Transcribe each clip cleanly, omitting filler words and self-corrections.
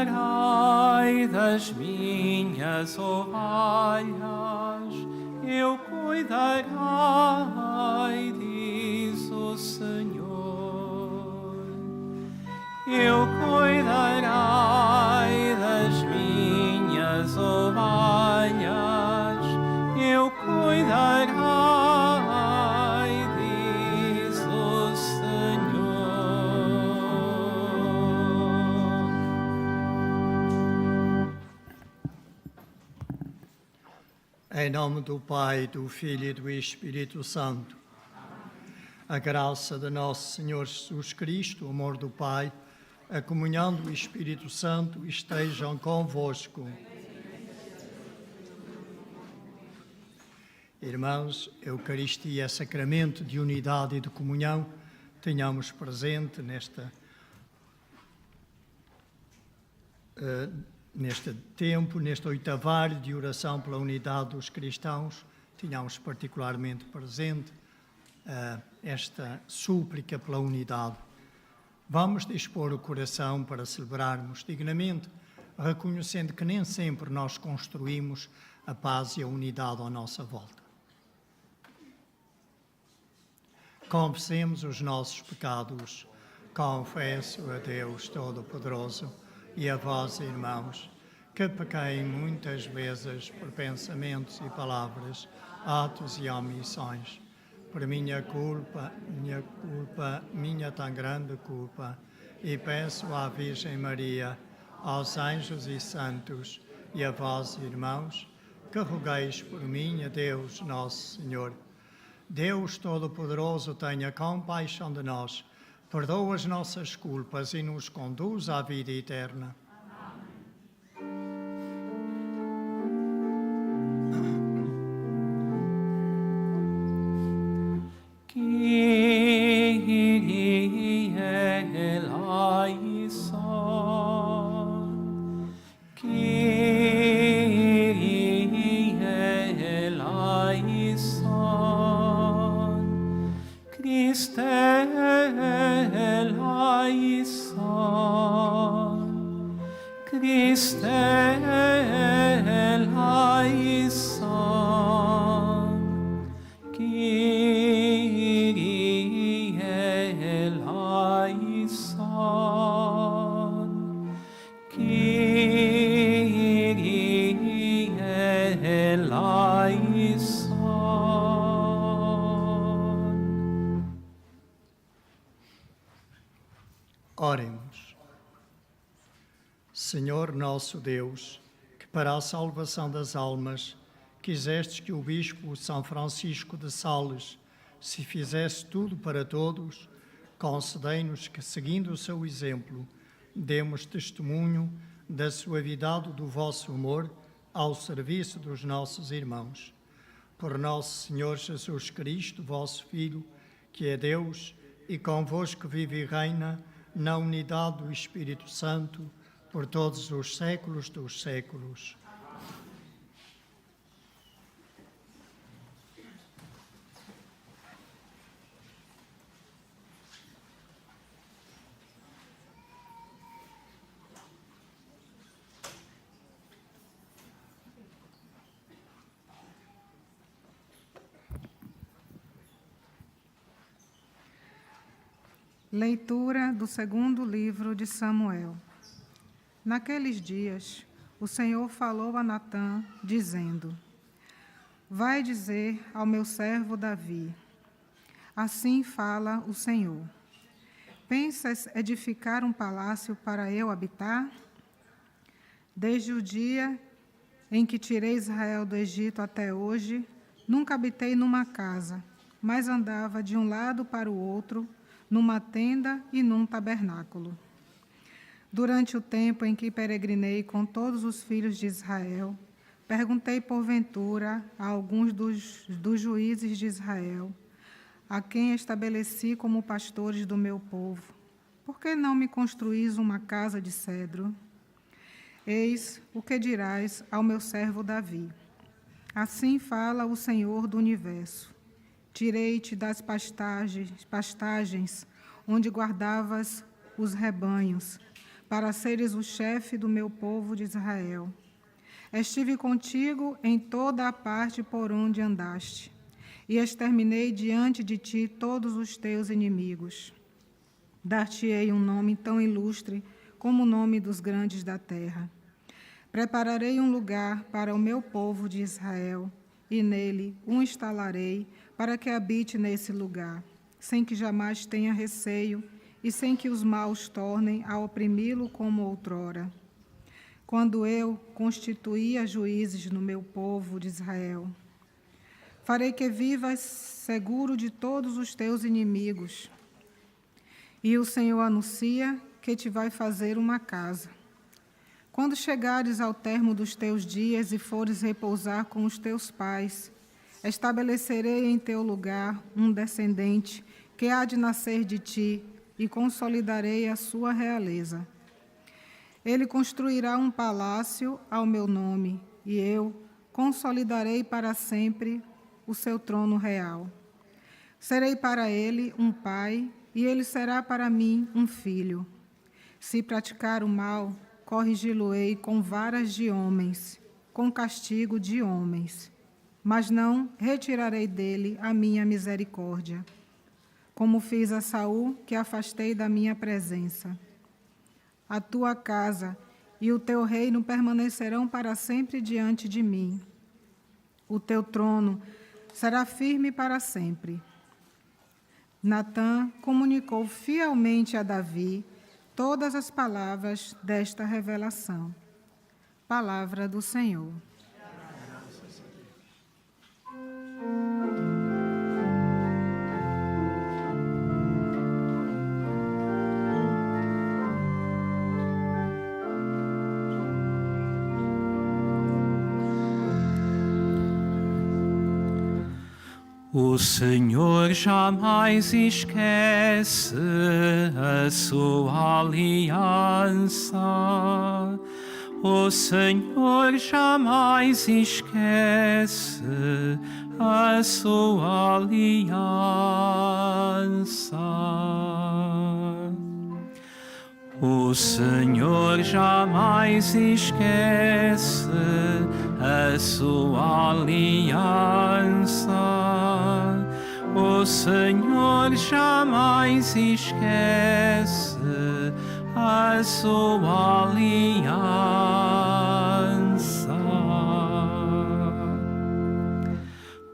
cuidarei das minhas ovelhas, eu cuidarei, diz o Senhor. Eu cuidarei das minhas ovelhas, eu cuidarei, diz o Senhor. Em nome do Pai, do Filho e do Espírito Santo, a graça de nosso Senhor Jesus Cristo, o amor do Pai, a comunhão do Espírito Santo estejam convosco. Irmãos, Eucaristia é sacramento de unidade e de comunhão. Tenhamos presente neste tempo, neste oitavário de oração pela unidade dos cristãos, tenhamos particularmente presente esta súplica pela unidade. Vamos dispor o coração para celebrarmos dignamente, reconhecendo que nem sempre nós construímos a paz e a unidade à nossa volta. Confessemos os nossos pecados. Confesso a Deus Todo-Poderoso e a vós, irmãos, que pequei muitas vezes por pensamentos e palavras, atos e omissões, por minha tão grande culpa, e peço à Virgem Maria, aos anjos e santos, e a vós, irmãos, que rogueis por mim a Deus Nosso Senhor. Deus Todo-Poderoso, tenha compaixão de nós, perdoa as nossas culpas e nos conduz à vida eterna. Oremos. Senhor nosso Deus, que para a salvação das almas quisestes que o Bispo São Francisco de Sales se fizesse tudo para todos, concedei-nos que, seguindo o seu exemplo, demos testemunho da suavidade do vosso amor ao serviço dos nossos irmãos. Por nosso Senhor Jesus Cristo, vosso Filho, que é Deus e convosco vive e reina na unidade do Espírito Santo, por todos os séculos dos séculos. Leitura do segundo livro de Samuel. Naqueles dias, o Senhor falou a Natã, dizendo: Vai dizer ao meu servo Davi, assim fala o Senhor: Pensas edificar um palácio para eu habitar? Desde o dia em que tirei Israel do Egito até hoje, nunca habitei numa casa, mas andava de um lado para o outro, numa tenda e num tabernáculo. Durante o tempo em que peregrinei com todos os filhos de Israel, perguntei porventura a alguns dos juízes de Israel, a quem estabeleci como pastores do meu povo: por que não me construís uma casa de cedro? Eis o que dirás ao meu servo Davi. Assim fala o Senhor do Universo: Tirei-te das pastagens onde guardavas os rebanhos, para seres o chefe do meu povo de Israel. Estive contigo em toda a parte por onde andaste, e exterminei diante de ti todos os teus inimigos. Dar-te-ei um nome tão ilustre como o nome dos grandes da terra. Prepararei um lugar para o meu povo de Israel, e nele o instalarei para que habite nesse lugar, sem que jamais tenha receio e sem que os maus tornem a oprimi-lo como outrora. Quando eu constituía juízes no meu povo de Israel, farei que vivas seguro de todos os teus inimigos. E o Senhor anuncia que te vai fazer uma casa. Quando chegares ao termo dos teus dias e fores repousar com os teus pais, estabelecerei em teu lugar um descendente que há de nascer de ti e consolidarei a sua realeza. Ele construirá um palácio ao meu nome, e eu consolidarei para sempre o seu trono real. Serei para ele um pai, e ele será para mim um filho. Se praticar o mal, corrigi-lo-ei com varas de homens, com castigo de homens, mas não retirarei dele a minha misericórdia, como fiz a Saul, que afastei da minha presença. A tua casa e o teu reino permanecerão para sempre diante de mim. O teu trono será firme para sempre. Natã comunicou fielmente a Davi todas as palavras desta revelação. Palavra do Senhor. O Senhor jamais esquece a sua aliança. O Senhor jamais esquece a sua aliança. O Senhor jamais esquece a sua aliança. O Senhor jamais esquece a sua aliança.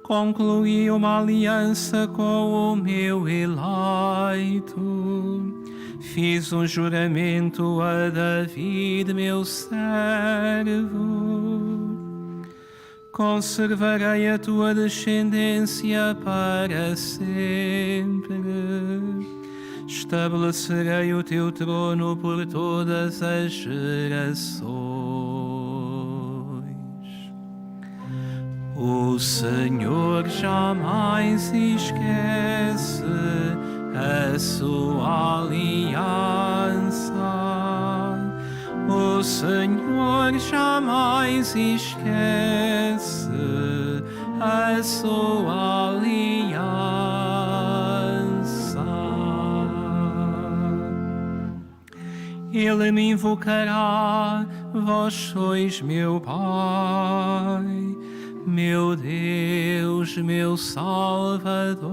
Concluí uma aliança com o meu eleito. Fiz um juramento a David, meu servo. Conservarei a tua descendência para sempre. Estabelecerei o teu trono por todas as gerações. O Senhor jamais esquece a sua aliança. O Senhor jamais esquece a sua aliança. Ele me invocará, vós sois meu Pai, meu Deus, meu Salvador.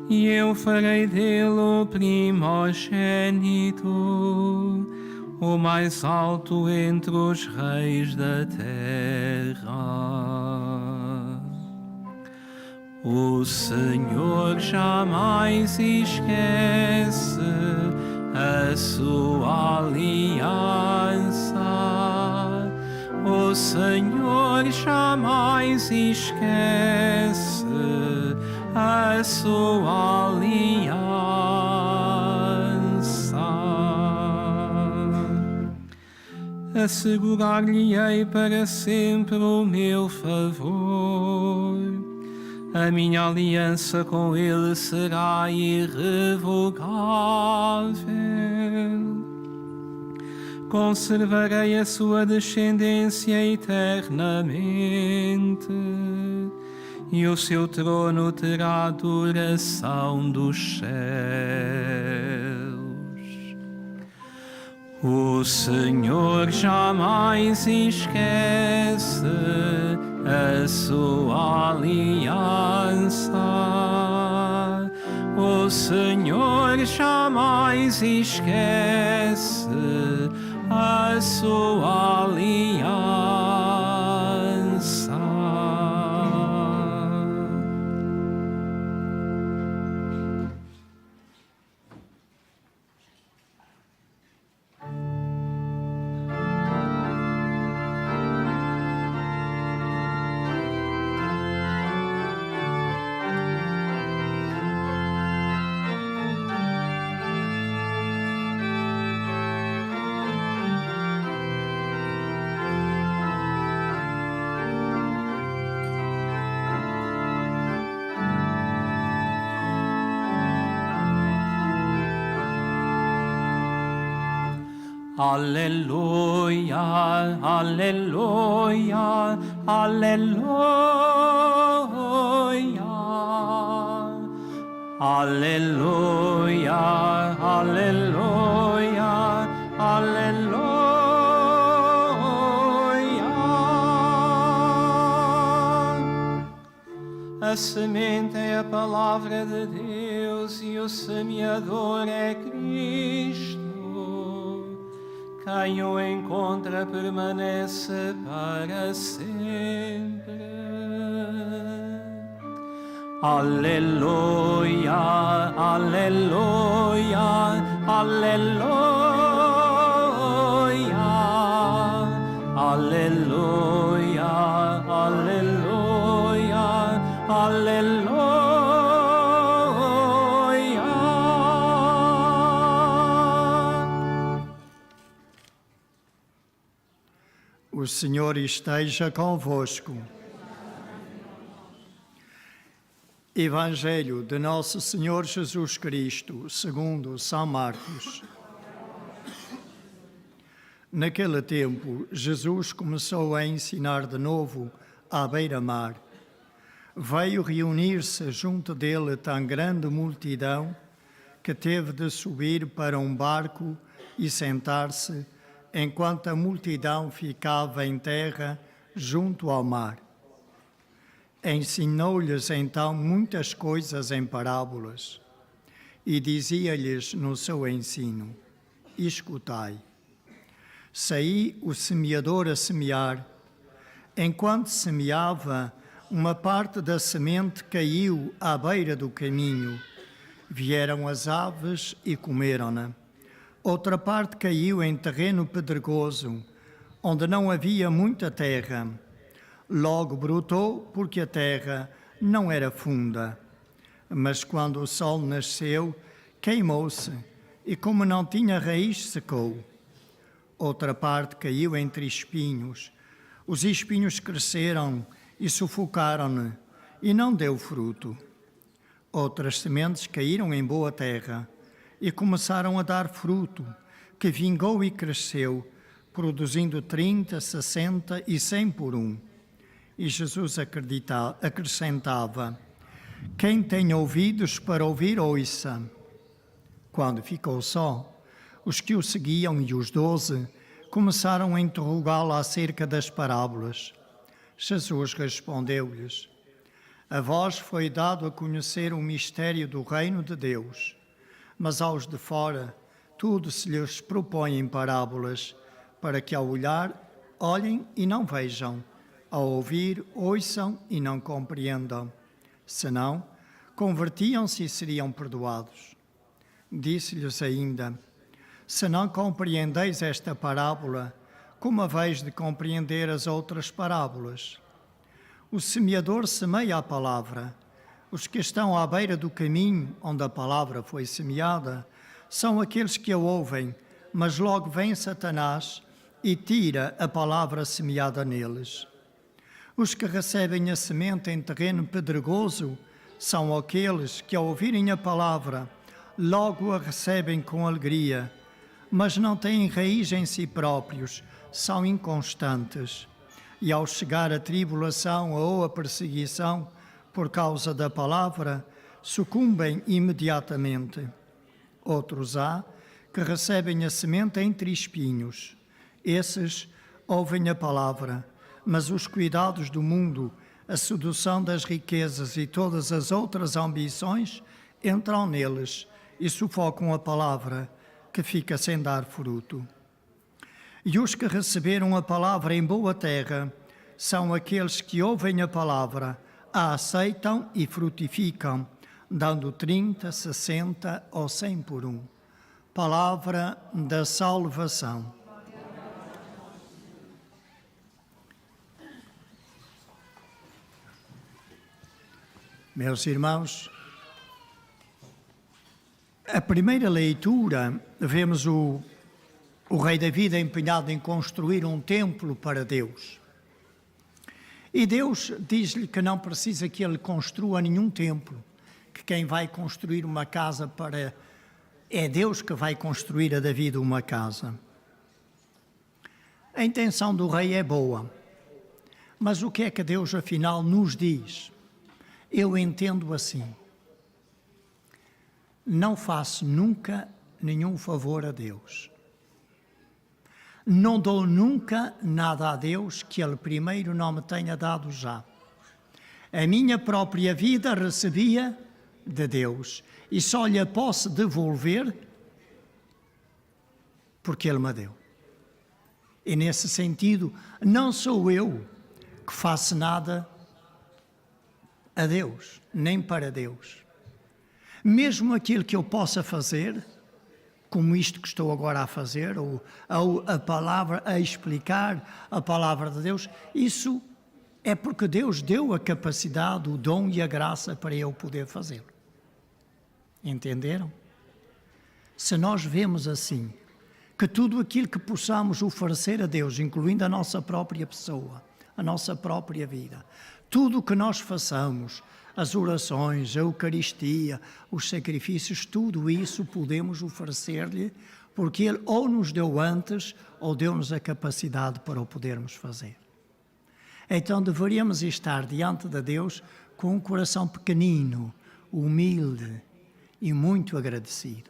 E eu farei dele o primogênito, o mais alto entre os reis da terra. O Senhor jamais esquece a sua aliança. O Senhor jamais esquece a sua aliança. Assegurar-lhe-ei para sempre o meu favor. A minha aliança com ele será irrevogável. Conservarei a sua descendência eternamente, e o seu trono terá a duração dos céus. O Senhor jamais esquece a sua aliança. O Senhor jamais esquece a sua aliança. Alleluia, alleluia, alleluia. Alleluia, alleluia, alleluia. A semente é a palavra de Deus e o semeador é Cristo. Quem o encontra permanece para sempre. Aleluia, aleluia, aleluia, aleluia, aleluia, aleluia. O Senhor esteja convosco. Evangelho de Nosso Senhor Jesus Cristo, segundo São Marcos. Naquele tempo, Jesus começou a ensinar de novo à beira-mar. Veio reunir-se junto dele tão grande multidão que teve de subir para um barco e sentar-se, enquanto a multidão ficava em terra junto ao mar. Ensinou-lhes então muitas coisas em parábolas e dizia-lhes no seu ensino: escutai. Saí o semeador a semear. Enquanto semeava, uma parte da semente caiu à beira do caminho. Vieram as aves e comeram-na. Outra parte caiu em terreno pedregoso, onde não havia muita terra. Logo brotou, porque a terra não era funda. Mas quando o sol nasceu, queimou-se, e como não tinha raiz, secou. Outra parte caiu entre espinhos. Os espinhos cresceram e sufocaram-no, e não deu fruto. Outras sementes caíram em boa terra, e começaram a dar fruto, que vingou e cresceu, produzindo 30, 60 e 100 por um. E Jesus acrescentava: quem tem ouvidos para ouvir, ouça. Quando ficou só, os que o seguiam e os 12 começaram a interrogá-lo acerca das parábolas. Jesus respondeu-lhes: a vós foi dado a conhecer o mistério do reino de Deus, mas aos de fora tudo se lhes propõe em parábolas, para que ao olhar, olhem e não vejam, ao ouvir, ouçam e não compreendam. Senão, convertiam-se e seriam perdoados. Disse-lhes ainda: se não compreendeis esta parábola, como haveis de compreender as outras parábolas? O semeador semeia a palavra. Os que estão à beira do caminho, onde a palavra foi semeada, são aqueles que a ouvem, mas logo vem Satanás e tira a palavra semeada neles. Os que recebem a semente em terreno pedregoso são aqueles que, ao ouvirem a palavra, logo a recebem com alegria, mas não têm raiz em si próprios, são inconstantes. E ao chegar a tribulação ou a perseguição por causa da palavra, sucumbem imediatamente. Outros há que recebem a semente entre espinhos. Esses ouvem a palavra, mas os cuidados do mundo, a sedução das riquezas e todas as outras ambições entram neles e sufocam a palavra, que fica sem dar fruto. E os que receberam a palavra em boa terra são aqueles que ouvem a palavra, a aceitam e frutificam, dando 30, 60 ou 100 por um. Palavra da salvação. Meus irmãos, a primeira leitura, vemos o rei David empenhado em construir um templo para Deus. E Deus diz-lhe que não precisa que ele construa nenhum templo, que quem vai construir uma casa para... É Deus que vai construir a David uma casa. A intenção do rei é boa, mas o que é que Deus afinal nos diz? Eu entendo assim: não faço nunca nenhum favor a Deus. Não dou nunca nada a Deus que Ele primeiro não me tenha dado já. A minha própria vida recebia de Deus e só lhe posso devolver porque Ele me deu. E nesse sentido, não sou eu que faço nada a Deus, nem para Deus. Mesmo aquilo que eu possa fazer, como isto que estou agora a fazer, ou a palavra, a explicar a palavra de Deus, isso é porque Deus deu a capacidade, o dom e a graça para eu poder fazê-lo. Entenderam? Se nós vemos assim, que tudo aquilo que possamos oferecer a Deus, incluindo a nossa própria pessoa, a nossa própria vida, tudo o que nós façamos, as orações, a Eucaristia, os sacrifícios, tudo isso podemos oferecer-lhe, porque Ele ou nos deu antes, ou deu-nos a capacidade para o podermos fazer. Então deveríamos estar diante de Deus com um coração pequenino, humilde e muito agradecido.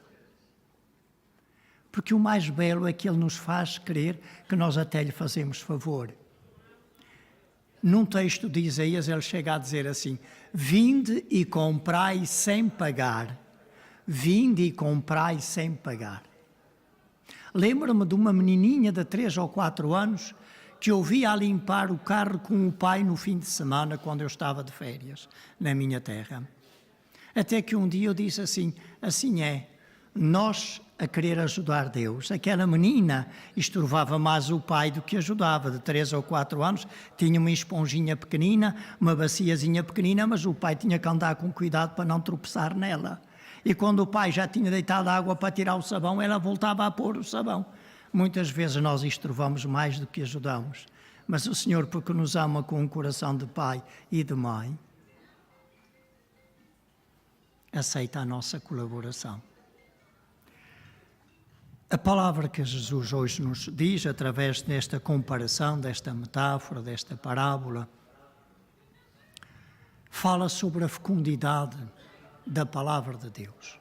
Porque o mais belo é que Ele nos faz crer que nós até lhe fazemos favor. Num texto de Isaías, ele chega a dizer assim: vinde e comprai sem pagar. Vinde e comprai sem pagar. Lembro-me de uma menininha de 3 ou 4 anos que eu via a limpar o carro com o pai no fim de semana, quando eu estava de férias, na minha terra. Até que um dia eu disse assim: assim é, nós a querer ajudar Deus. Aquela menina estorvava mais o pai do que ajudava, de 3 ou 4 anos, tinha uma esponjinha pequenina, uma baciazinha pequenina, mas o pai tinha que andar com cuidado para não tropeçar nela. E quando o pai já tinha deitado água para tirar o sabão, ela voltava a pôr o sabão. Muitas vezes nós estorvamos mais do que ajudamos, mas o Senhor, porque nos ama com um coração de pai e de mãe, aceita a nossa colaboração. A palavra que Jesus hoje nos diz, através desta comparação, desta metáfora, desta parábola, fala sobre a fecundidade da palavra de Deus.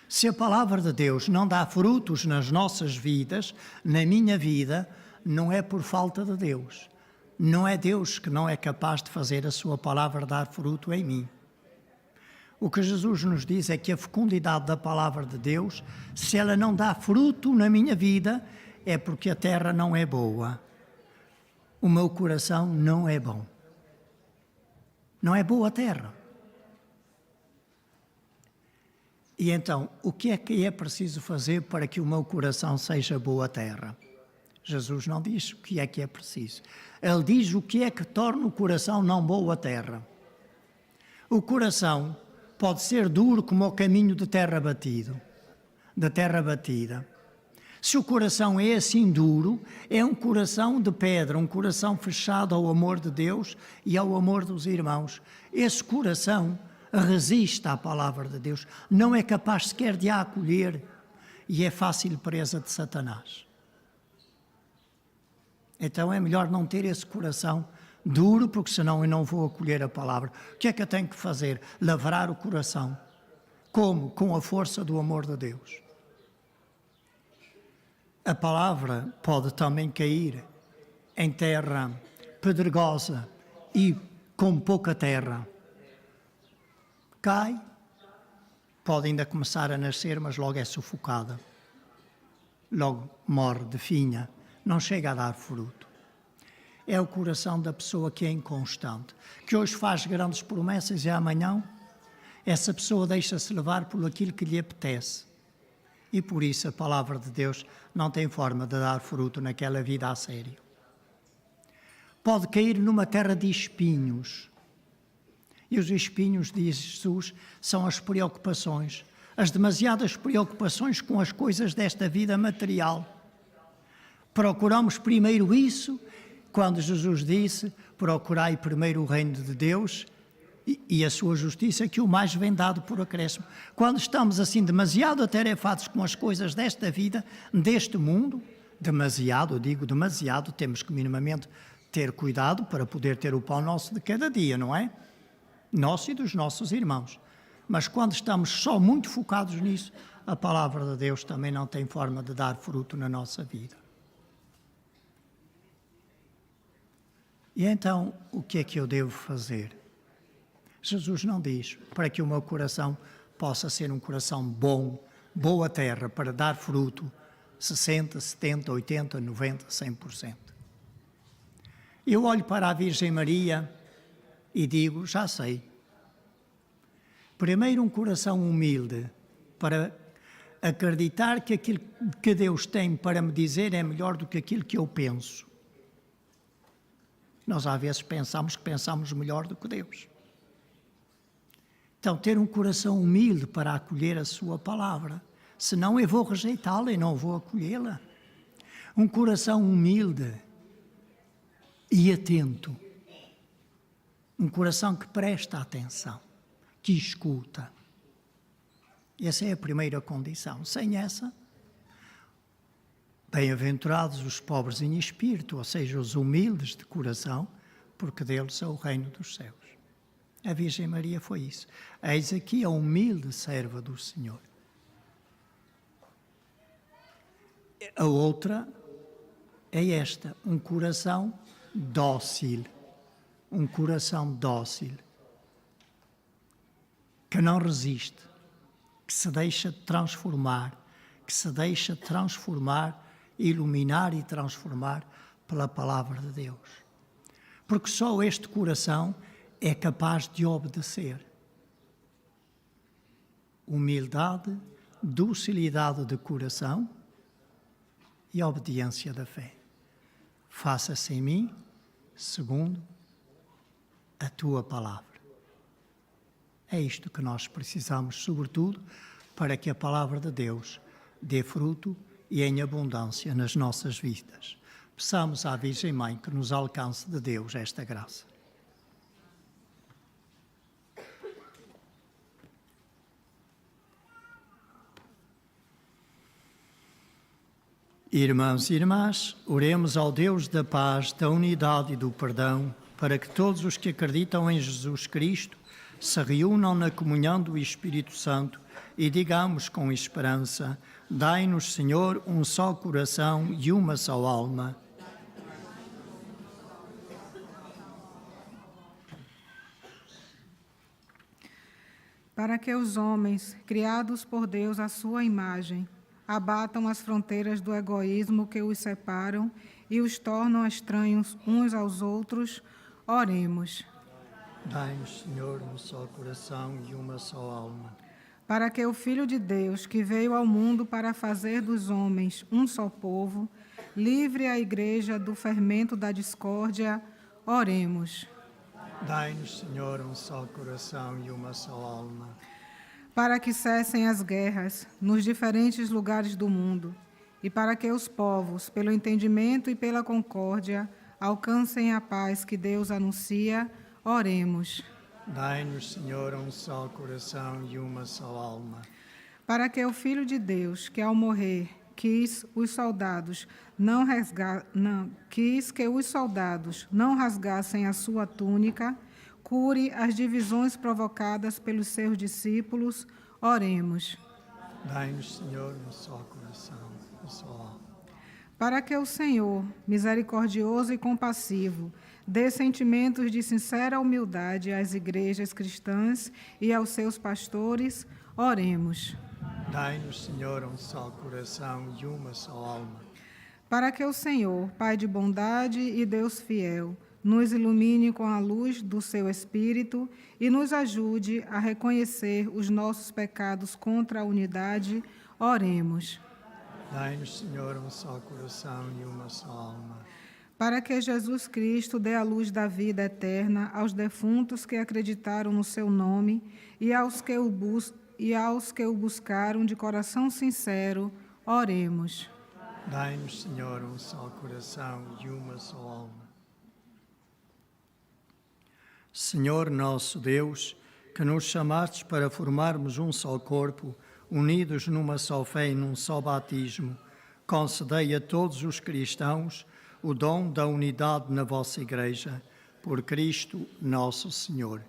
Se a palavra de Deus não dá frutos nas nossas vidas, na minha vida, não é por falta de Deus. Não é Deus que não é capaz de fazer a sua palavra dar fruto em mim. O que Jesus nos diz é que a fecundidade da palavra de Deus, se ela não dá fruto na minha vida, é porque a terra não é boa. O meu coração não é bom. Não é boa a terra. E então, o que é preciso fazer para que o meu coração seja boa terra? Jesus não diz o que é preciso. Ele diz o que é que torna o coração não boa terra. O coração pode ser duro como o caminho de terra batida. Se o coração é assim duro, é um coração de pedra, um coração fechado ao amor de Deus e ao amor dos irmãos. Esse coração resiste à palavra de Deus, não é capaz sequer de a acolher e é fácil presa de Satanás. Então é melhor não ter esse coração duro, porque senão eu não vou acolher a palavra. O que é que eu tenho que fazer? Lavrar o coração. Como? Com a força do amor de Deus. A palavra pode também cair em terra pedregosa e com pouca terra. Cai, pode ainda começar a nascer, mas logo é sufocada. Logo morre, definha, não chega a dar fruto. É o coração da pessoa que é inconstante, que hoje faz grandes promessas e amanhã essa pessoa deixa-se levar por aquilo que lhe apetece. E por isso a palavra de Deus não tem forma de dar fruto naquela vida a sério. Pode cair numa terra de espinhos. E os espinhos, diz Jesus, são as preocupações, as demasiadas preocupações com as coisas desta vida material. Procuramos primeiro isso, quando Jesus disse, procurai primeiro o reino de Deus e a sua justiça, que o mais vem dado por acréscimo. Quando estamos assim demasiado atarefados com as coisas desta vida, deste mundo, demasiado, temos que minimamente ter cuidado para poder ter o pão nosso de cada dia, não é? Nosso e dos nossos irmãos. Mas quando estamos só muito focados nisso, a palavra de Deus também não tem forma de dar fruto na nossa vida. E então, o que é que eu devo fazer? Jesus não diz para que o meu coração possa ser um coração bom, boa terra, para dar fruto 60, 70, 80, 90, 100%. Eu olho para a Virgem Maria e digo, já sei. Primeiro um coração humilde para acreditar que aquilo que Deus tem para me dizer é melhor do que aquilo que eu penso. Nós às vezes pensamos que pensamos melhor do que Deus. Então, ter um coração humilde para acolher a sua palavra. Senão eu vou rejeitá-la e não vou acolhê-la. Um coração humilde e atento. Um coração que presta atenção, que escuta. Essa é a primeira condição. Sem essa, bem-aventurados os pobres em espírito, ou seja, os humildes de coração, porque deles é o reino dos céus. A Virgem Maria foi isso. Eis aqui a humilde serva do Senhor. A outra é esta, um coração dócil. Um coração dócil. Que não resiste, que se deixa transformar, iluminar e transformar pela palavra de Deus. Porque só este coração é capaz de obedecer. Humildade, docilidade de coração e obediência da fé. Faça-se em mim, segundo a tua palavra. É isto que nós precisamos, sobretudo, para que a palavra de Deus dê fruto e em abundância nas nossas vidas. Peçamos à Virgem Mãe que nos alcance de Deus esta graça. Irmãos e irmãs, oremos ao Deus da paz, da unidade e do perdão, para que todos os que acreditam em Jesus Cristo se reúnam na comunhão do Espírito Santo e digamos com esperança: dai-nos, Senhor, um só coração e uma só alma. Para que os homens, criados por Deus à sua imagem, abatam as fronteiras do egoísmo que os separam e os tornam estranhos uns aos outros, oremos. Dai-nos, Senhor, um só coração e uma só alma. Para que o Filho de Deus, que veio ao mundo para fazer dos homens um só povo, livre a Igreja do fermento da discórdia, oremos. Dai-nos, Senhor, um só coração e uma só alma. Para que cessem as guerras nos diferentes lugares do mundo e para que os povos, pelo entendimento e pela concórdia, alcancem a paz que Deus anuncia, oremos. Dai-nos, Senhor, um só coração e uma só alma. Para que o Filho de Deus, que ao morrer quis que os soldados não rasgassem a sua túnica, cure as divisões provocadas pelos seus discípulos, oremos. Dai-nos, Senhor, um só coração, uma só alma. Para que o Senhor, misericordioso e compassivo, dê sentimentos de sincera humildade às igrejas cristãs e aos seus pastores, oremos. Dai-nos, Senhor, um só coração e uma só alma. Para que o Senhor, Pai de bondade e Deus fiel, nos ilumine com a luz do seu Espírito e nos ajude a reconhecer os nossos pecados contra a unidade, oremos. Dai-nos, Senhor, um só coração e uma só alma. Para que Jesus Cristo dê a luz da vida eterna aos defuntos que acreditaram no seu nome e aos que o buscaram de coração sincero, oremos. Dai-nos, Senhor, um só coração e uma só alma. Senhor nosso Deus, que nos chamastes para formarmos um só corpo, unidos numa só fé e num só batismo, concedei a todos os cristãos o dom da unidade na vossa Igreja, por Cristo nosso Senhor.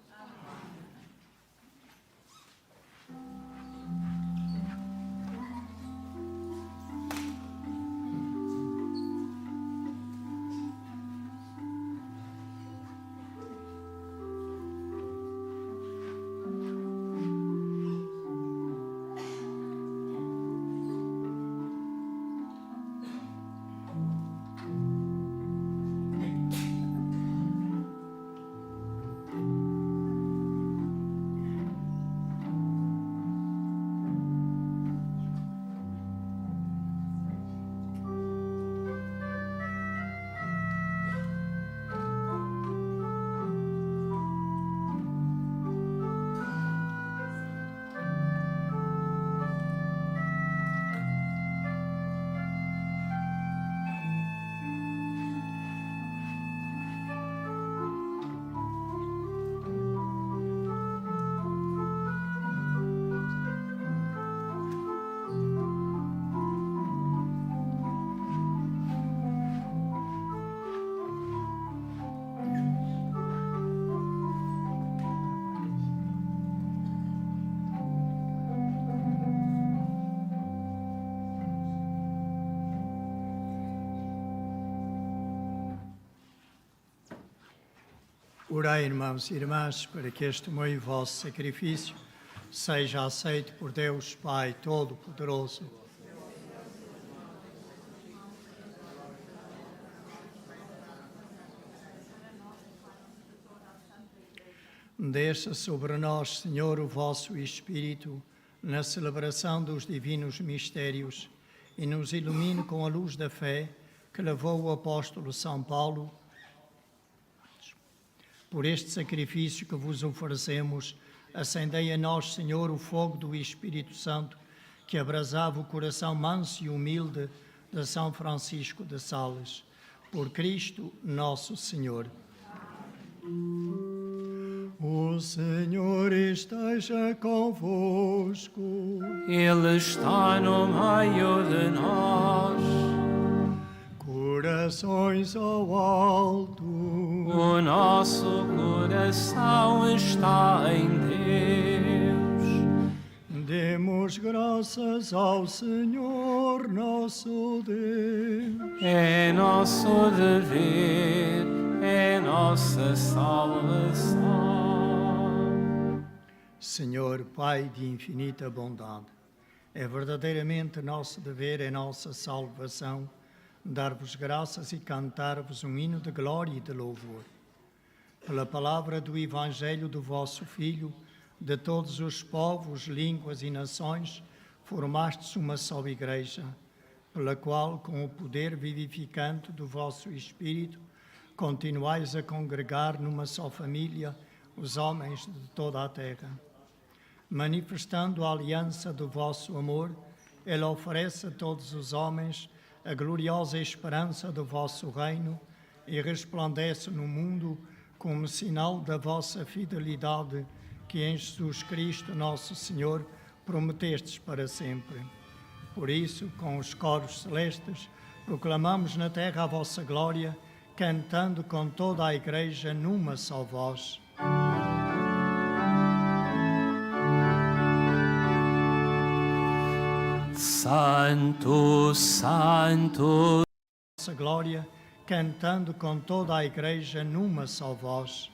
Orai, irmãos e irmãs, para que este meu e vosso sacrifício seja aceito por Deus Pai Todo-Poderoso. Desça sobre nós, Senhor, o vosso Espírito, na celebração dos divinos mistérios, e nos ilumine com a luz da fé que levou o apóstolo São Paulo. Por este sacrifício que vos oferecemos, acendei a nós, Senhor, o fogo do Espírito Santo, que abrasava o coração manso e humilde de São Francisco de Sales. Por Cristo nosso Senhor. O Senhor esteja convosco. Ele está no meio de nós. Corações ao alto. O nosso coração está em Deus. Demos graças ao Senhor nosso Deus. É nosso dever, é nossa salvação. Senhor, Pai de infinita bondade, é verdadeiramente nosso dever, é nossa salvação, dar-vos graças e cantar-vos um hino de glória e de louvor. Pela palavra do Evangelho do vosso Filho, de todos os povos, línguas e nações, formastes uma só Igreja, pela qual, com o poder vivificante do vosso Espírito, continuais a congregar numa só família os homens de toda a terra. Manifestando a aliança do vosso amor, ele oferece a todos os homens a gloriosa esperança do vosso reino e resplandece no mundo como sinal da vossa fidelidade que em Jesus Cristo, nosso Senhor, prometestes para sempre. Por isso, com os coros celestes, proclamamos na terra a vossa glória, cantando com toda a Igreja numa só voz. Santo, Santo, glória, cantando com toda a Igreja numa só voz.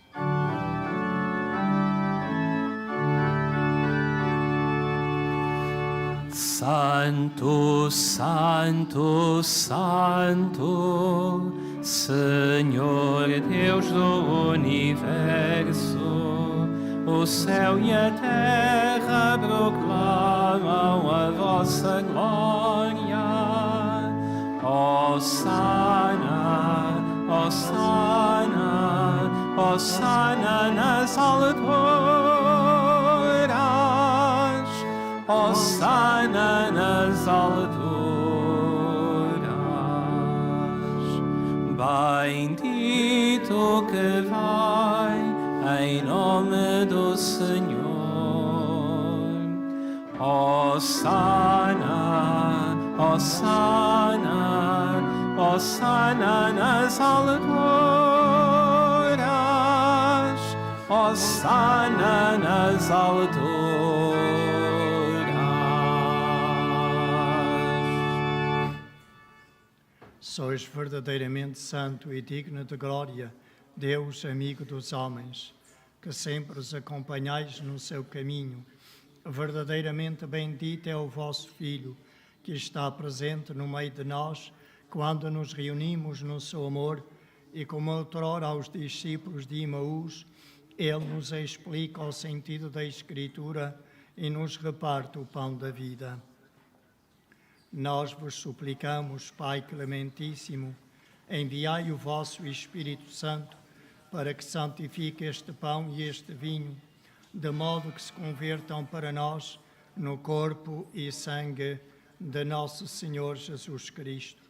Santo, Santo, Santo, Senhor Deus do universo, o céu e a terra proclamam a vossa glória. Hosanna, Hosanna, Hosanna nas alturas, Hosanna nas alturas. Bendito que vai em nome do Senhor. Hosanna, Hosanna, Hosanna nas alturas, Hosanna nas alturas. Sois verdadeiramente santo e digno de glória, Deus, amigo dos homens, que sempre os acompanhais no seu caminho. Verdadeiramente bendito é o vosso Filho, que está presente no meio de nós, quando nos reunimos no seu amor, e como outrora aos discípulos de Emaús, ele nos explica o sentido da Escritura e nos reparte o pão da vida. Nós vos suplicamos, Pai Clementíssimo, enviai o vosso Espírito Santo para que santifique este pão e este vinho, de modo que se convertam para nós no corpo e sangue de nosso Senhor Jesus Cristo.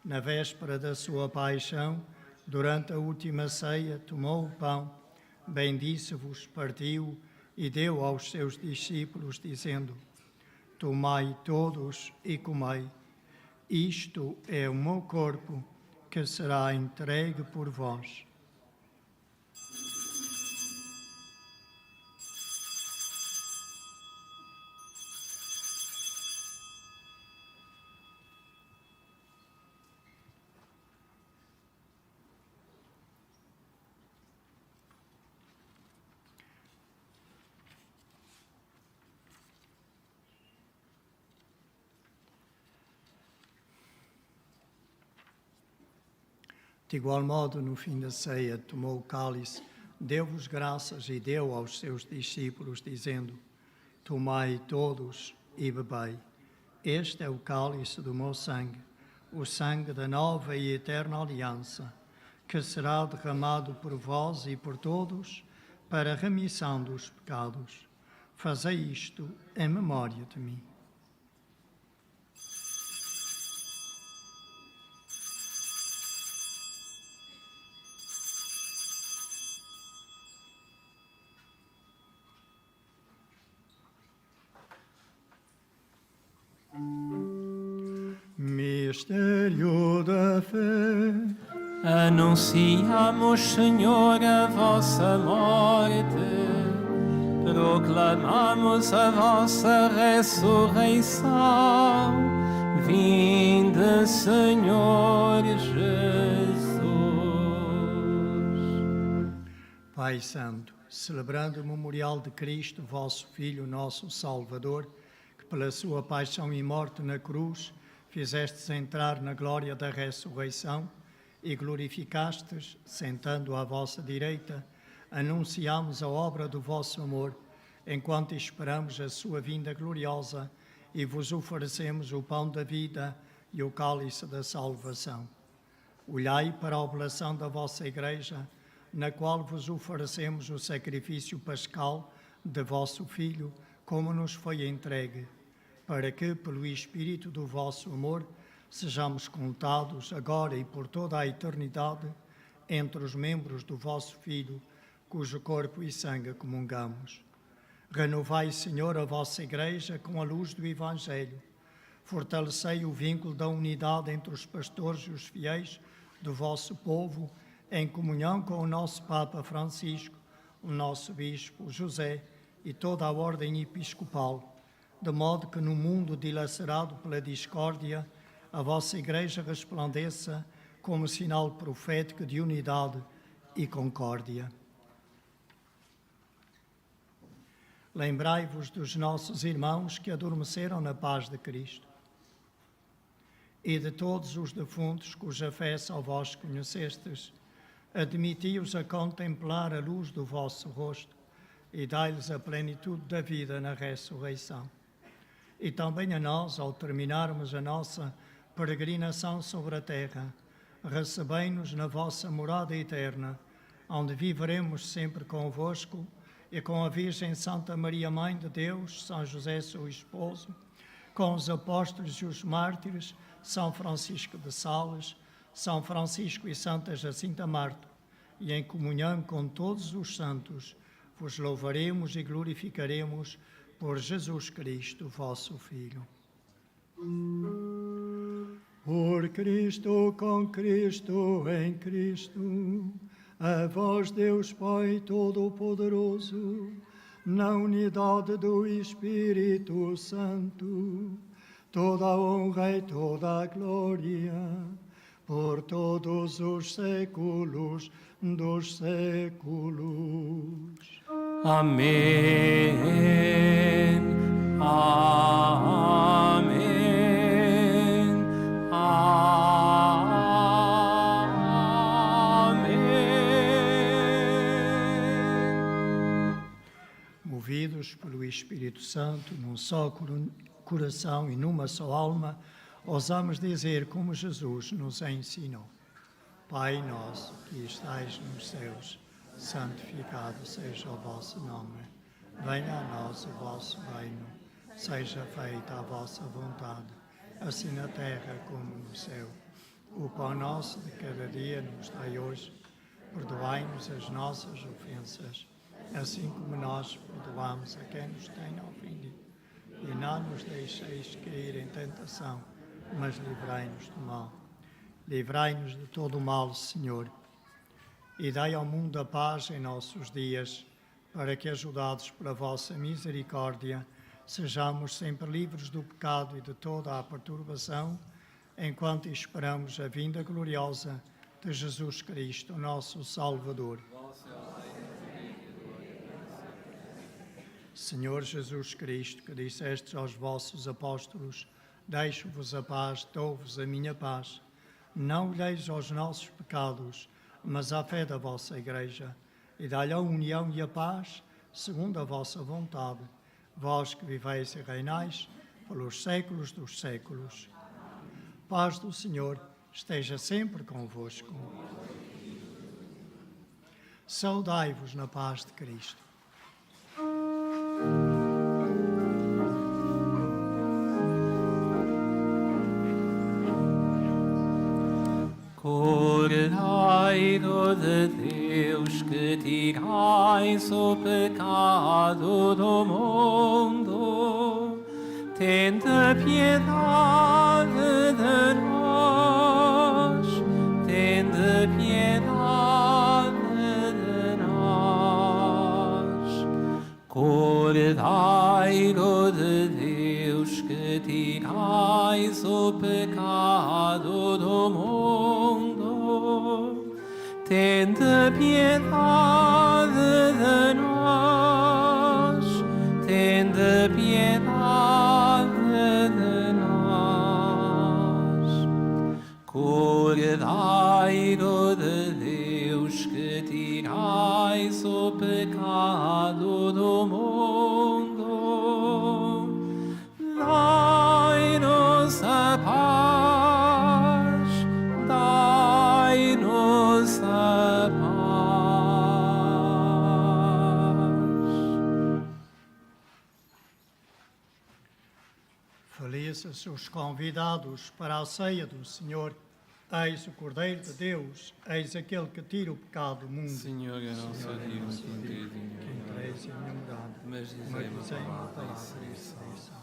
Na véspera da sua paixão, durante a última ceia, tomou o pão, bendisse-vos, partiu e deu aos seus discípulos, dizendo: tomai todos e comei. Isto é o meu corpo, que será entregue por vós. De igual modo, no fim da ceia, tomou o cálice, deu-vos graças e deu aos seus discípulos, dizendo: tomai todos e bebei. Este é o cálice do meu sangue, o sangue da nova e eterna aliança, que será derramado por vós e por todos para a remissão dos pecados. Fazei isto em memória de mim. Mistério da fé. Anunciamos, Senhor, a vossa morte, proclamamos a vossa ressurreição. Vinde, Senhor Jesus. Pai Santo, celebrando o memorial de Cristo, vosso Filho, nosso Salvador, que pela sua paixão e morte na cruz fizestes entrar na glória da ressurreição e glorificastes, sentando à vossa direita, anunciamos a obra do vosso amor, enquanto esperamos a sua vinda gloriosa e vos oferecemos o pão da vida e o cálice da salvação. Olhai para a oblação da vossa Igreja, na qual vos oferecemos o sacrifício pascal de vosso Filho, como nos foi entregue, para que, pelo Espírito do vosso amor, sejamos contados, agora e por toda a eternidade, entre os membros do vosso Filho, cujo corpo e sangue comungamos. Renovai, Senhor, a vossa Igreja com a luz do Evangelho. Fortalecei o vínculo da unidade entre os pastores e os fiéis do vosso povo, em comunhão com o nosso Papa Francisco, o nosso Bispo José e toda a ordem episcopal, de modo que no mundo dilacerado pela discórdia, a vossa Igreja resplandeça como sinal profético de unidade e concórdia. Lembrai-vos dos nossos irmãos que adormeceram na paz de Cristo e de todos os defuntos cuja fé só vós conhecestes. Admiti-os a contemplar a luz do vosso rosto e dai-lhes a plenitude da vida na ressurreição. E também a nós, ao terminarmos a nossa peregrinação sobre a terra, recebei-nos na vossa morada eterna, onde viveremos sempre convosco e com a Virgem Santa Maria, Mãe de Deus, São José, seu esposo, com os apóstolos e os mártires, São Francisco de Sales, São Francisco e Santa Jacinta Marto, e em comunhão com todos os santos, vos louvaremos e glorificaremos por Jesus Cristo, vosso Filho. Por Cristo, com Cristo, em Cristo, a vós, Deus Pai Todo-Poderoso, na unidade do Espírito Santo, toda a honra e toda a glória, por todos os séculos dos séculos. Amém. Amém. Movidos pelo Espírito Santo, num só coração e numa só alma, ousamos dizer como Jesus nos ensinou: Pai nosso que estais nos céus, santificado seja o vosso nome. Venha a nós o vosso reino. Seja feita a vossa vontade, assim na terra como no céu. O pão nosso de cada dia nos dai hoje. Perdoai-nos as nossas ofensas, assim como nós perdoamos a quem nos tem ofendido. E não nos deixeis cair em tentação, mas livrai-nos do mal. Livrai-nos de todo o mal, Senhor, e dai ao mundo a paz em nossos dias, para que, ajudados pela vossa misericórdia, sejamos sempre livres do pecado e de toda a perturbação, enquanto esperamos a vinda gloriosa de Jesus Cristo, nosso Salvador. Senhor Jesus Cristo, que dissestes aos vossos apóstolos: deixo-vos a paz, dou-vos a minha paz. Não olheis aos nossos pecados, mas à fé da vossa Igreja, e dai-lhe a união e a paz, segundo a vossa vontade, vós que viveis e reinais pelos séculos dos séculos. Paz do Senhor esteja sempre convosco. Saudai-vos na paz de Cristo. Cordeiro de Deus, que tirais o pecado do mundo, tende piedade de nós, tende piedade de nós. Cordeiro de Deus, que tirais o pecado do mundo, tende piedade de nós, tende piedade de nós. Cordeiro de Deus, que tirais o pecado do mundo, dai-nos a paz, dai-nos a paz. Felizes os convidados para a ceia do Senhor. Eis o Cordeiro de Deus, eis aquele que tira o pecado do mundo. Senhor, eu não sou digno de ti, Que entreis em minha morada, mas dizei-me uma uma palavra palavra e serei salvo.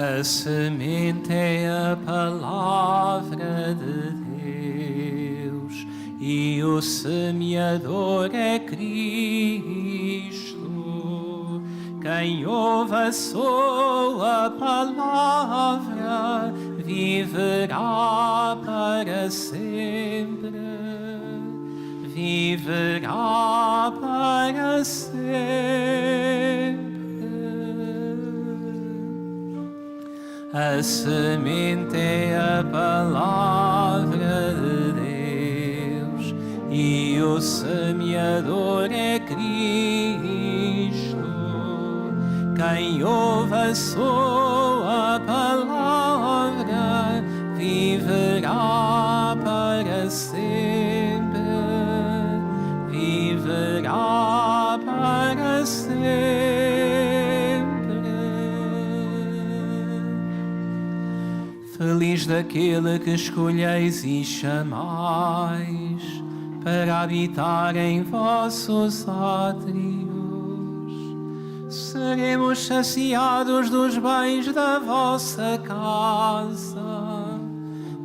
A semente é a palavra de Deus e o semeador é Cristo. Quem ouve a sua palavra viverá para sempre. Viverá para sempre. A semente é a palavra de Deus e o semeador é Cristo. Quem ouve a sua palavra viverá para sempre. Viverá para sempre. Feliz daquele que escolheis e chamais para habitar em vossos átrios. Seremos saciados dos bens da vossa casa,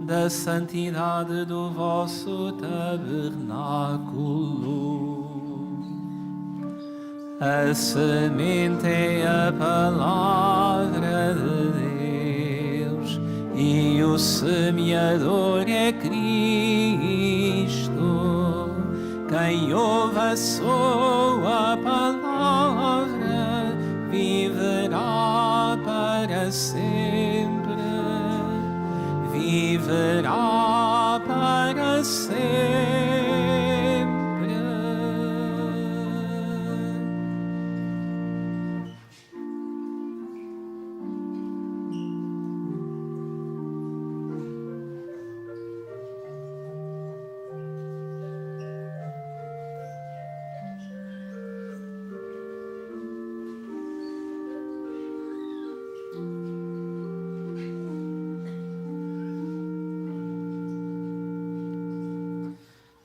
da santidade do vosso tabernáculo. A semente é a palavra de Deus e o semeador é Cristo. Quem ouve a sua palavra viverá para sempre. Viverá para sempre.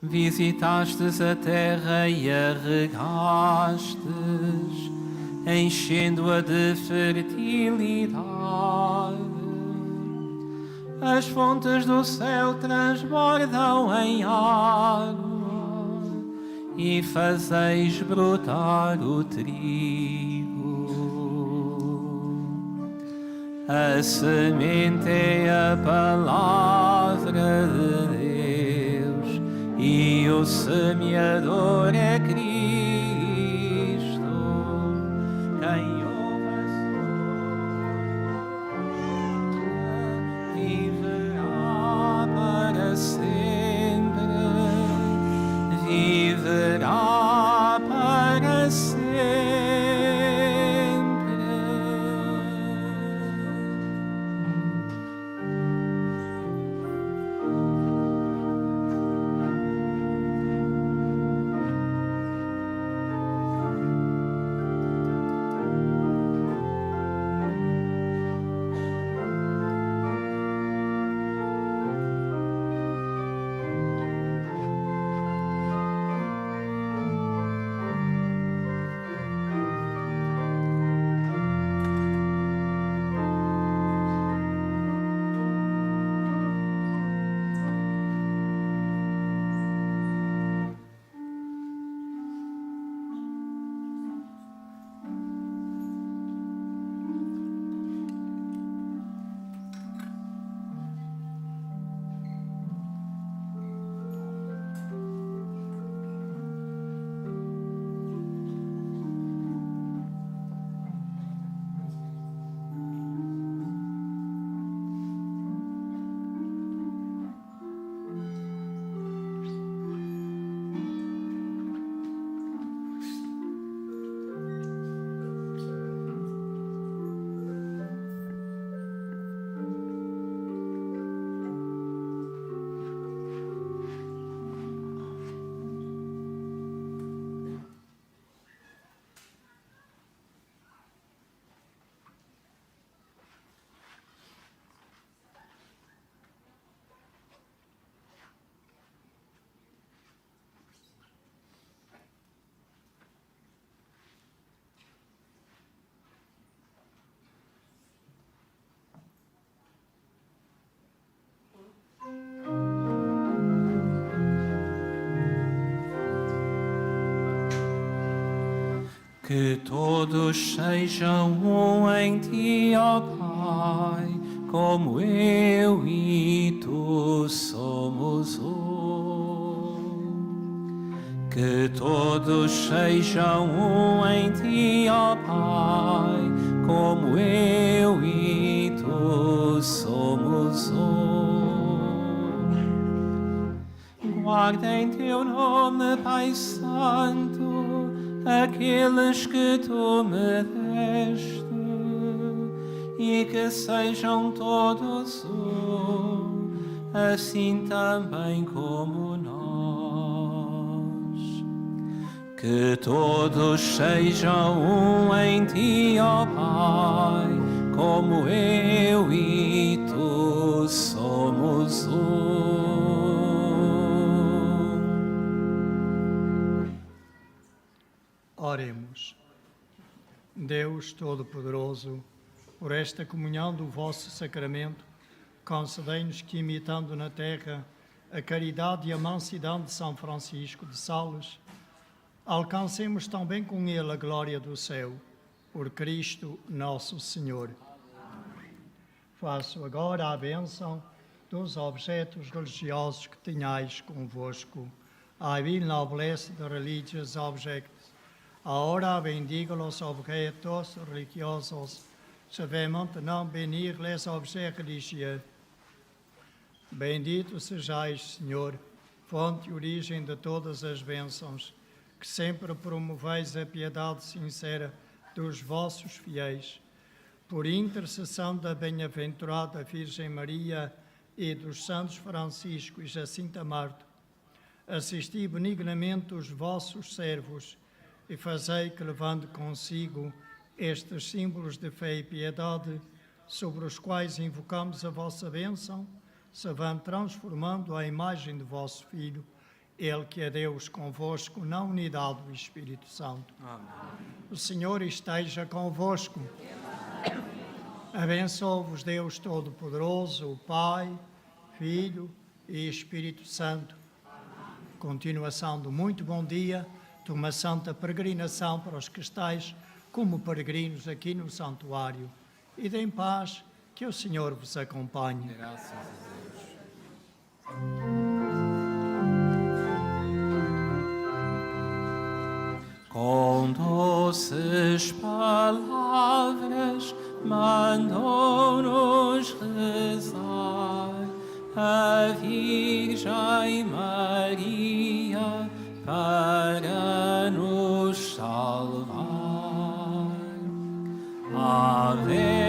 Visitastes a terra e a regastes, enchendo-a de fertilidade. As fontes do céu transbordam em água e fazeis brotar o trigo. A semente é a palavra de Deus e o semeador é Cristo. Quem ouve a sua viverá para sempre. Viverá para sempre. Que todos sejam um em ti, ó Pai, como eu e tu somos um. Que todos sejam um em ti, ó Pai, como eu e tu somos um. Guarda em teu nome, Pai Santo, aqueles que tu me deste, e que sejam todos um, assim também como nós. Que todos sejam um em ti, ó Pai, como eu e tu somos um. Oremos. Deus Todo-Poderoso, por esta comunhão do vosso sacramento, concedei-nos que, imitando na terra a caridade e a mansidão de São Francisco de Sales, alcancemos também com ele a glória do céu, por Cristo nosso Senhor. Faço agora a bênção dos objetos religiosos que tenhais convosco. I will now bless the religious objects. Ahora bendigo los objetos religiosos. Je vais maintenant bénir les objets religieux. Bendito sejais, Senhor, fonte e origem de todas as bênçãos, que sempre promoveis a piedade sincera dos vossos fiéis. Por intercessão da bem-aventurada Virgem Maria e dos santos Francisco e Jacinta Marto, assisti benignamente os vossos servos e fazei que, levando consigo estes símbolos de fé e piedade, sobre os quais invocamos a vossa bênção, se vão transformando à imagem de vosso Filho, Ele que é Deus convosco, na unidade do Espírito Santo. Amém. O Senhor esteja convosco. Abençoe-vos Deus Todo-Poderoso, o Pai, Filho e Espírito Santo. Continuação do muito bom dia, de uma santa peregrinação para os que estáis como peregrinos aqui no santuário. E deem paz, que o Senhor vos acompanhe. Graças a Deus. Com doces palavras mandou-nos rezar a Virgem Maria para nos salvar. Ave